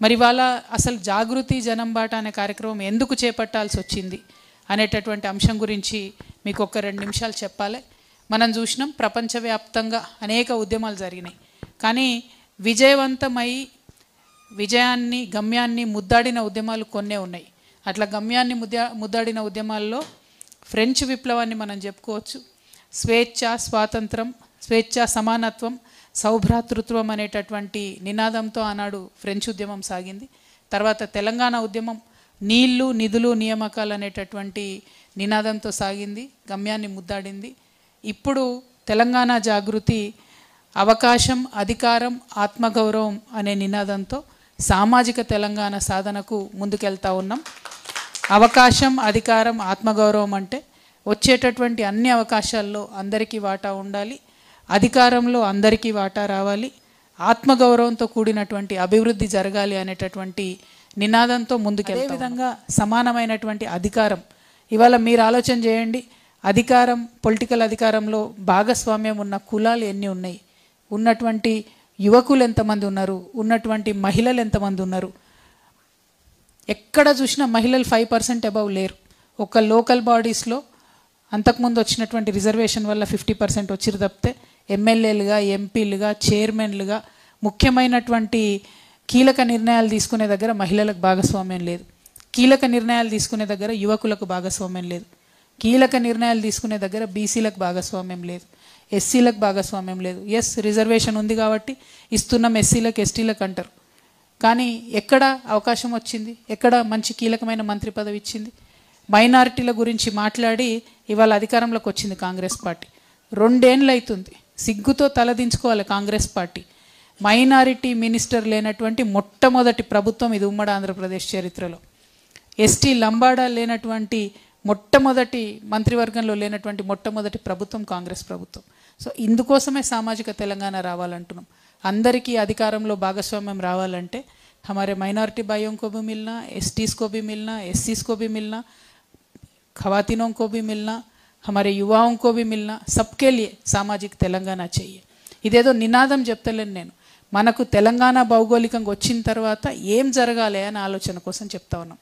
మరి వాళ్ళ అసలు జాగృతి జనం బాట అనే కార్యక్రమం ఎందుకు చేపట్టాల్సి వచ్చింది అనేటటువంటి అంశం గురించి మీకు ఒక 2 నిమిషాలు చెప్పాలి. మనం చూసినాం ప్రపంచవ్యాప్తంగా అనేక ఉద్యమాలు జరిగినాయి, కానీ విజయవంతమై విజయాన్ని గమ్యాన్ని ముద్దాడిన ఉద్యమాలు కొన్నే ఉన్నాయి. అట్లా గమ్యాన్ని ముద్దాడిన ఉద్యమాల్లో ఫ్రెంచ్ విప్లవాన్ని మనం చెప్పుకోవచ్చు. స్వేచ్ఛ, స్వాతంత్రం, స్వేచ్ఛ, సమానత్వం, సౌభ్రాతృత్వం అనేటటువంటి నినాదంతో ఆనాడు ఫ్రెంచ్ ఉద్యమం సాగింది. తర్వాత తెలంగాణ ఉద్యమం నీళ్లు, నిధులు, నియామకాలు అనేటటువంటి నినాదంతో సాగింది, గమ్యాన్ని ముద్దాడింది. ఇప్పుడు తెలంగాణ జాగృతి అవకాశం, అధికారం, ఆత్మగౌరవం అనే నినాదంతో సామాజిక తెలంగాణ సాధనకు ముందుకెళ్తా ఉన్నాం. అవకాశం, అధికారం, ఆత్మగౌరవం అంటే వచ్చేటటువంటి అన్ని అవకాశాల్లో అందరికీ వాటా ఉండాలి, అధికారంలో అందరికీ వాటా రావాలి, ఆత్మగౌరవంతో కూడినటువంటి అభివృద్ధి జరగాలి అనేటటువంటి నినాదంతో ముందుకెళ్తాం. అదేవిధంగా సమానమైనటువంటి అధికారం. ఇవాళ మీరు ఆలోచన చేయండి, అధికారం, పొలిటికల్ అధికారంలో భాగస్వామ్యం ఉన్న కులాలు ఎన్ని ఉన్నాయి, ఉన్నటువంటి యువకులు ఎంతమంది ఉన్నారు, ఉన్నటువంటి మహిళలు ఎంతమంది ఉన్నారు. ఎక్కడ చూసినా మహిళలు 5% అబవ్ లేరు. ఒక లోకల్ బాడీస్లో అంతకుముందు వచ్చినటువంటి రిజర్వేషన్ వల్ల 50% వచ్చిరు తప్పితే ఎమ్మెల్యేలుగా, ఎంపీలుగా, చైర్మన్లుగా, ముఖ్యమైనటువంటి కీలక నిర్ణయాలు తీసుకునే దగ్గర మహిళలకు భాగస్వామ్యం లేదు. కీలక నిర్ణయాలు తీసుకునే దగ్గర యువకులకు భాగస్వామ్యం లేదు. కీలక నిర్ణయాలు తీసుకునే దగ్గర బీసీలకు భాగస్వామ్యం లేదు, ఎస్సీలకు భాగస్వామ్యం లేదు. ఎస్, రిజర్వేషన్ ఉంది కాబట్టి ఇస్తున్నాం ఎస్సీలకు, ఎస్టీలకు అంటారు, కానీ ఎక్కడ అవకాశం వచ్చింది, ఎక్కడ మంచి కీలకమైన మంత్రి పదవి ఇచ్చింది? మైనారిటీల గురించి మాట్లాడి ఇవాళ అధికారంలోకి వచ్చింది కాంగ్రెస్ పార్టీ. 2 ఏళ్ళు అవుతుంది. సిగ్గుతో తలదించుకోవాలి కాంగ్రెస్ పార్టీ. మైనారిటీ మినిస్టర్ లేనటువంటి మొట్టమొదటి ప్రభుత్వం ఇది ఉమ్మడి ఆంధ్రప్రదేశ్ చరిత్రలో. ఎస్టీ లంబాడా లేనటువంటి మొట్టమొదటి మంత్రివర్గంలో లేనటువంటి మొట్టమొదటి ప్రభుత్వం కాంగ్రెస్ ప్రభుత్వం. సో ఇందుకోసమే సామాజిక తెలంగాణ రావాలంటున్నాం. అందరికీ అధికారంలో భాగస్వామ్యం రావాలంటే हमारे माइनॉरिटी भाइयों को भी मिलना, एसटीज़ को भी मिलना, एससीज़ को भी मिलना, खवातीनों को भी मिलना, हमारे युवाओं को भी मिलना, सबके लिए सामाजिक తెలంగాణ चाहिए. ఇదేదో నినాదం చెప్తలేను నేను, మనకు తెలంగాణ భౌగోళికంగా వచ్చిన తర్వాత ఏం జరగాలి అనే ఆలోచన కోసం చెప్తా ఉన్నాం.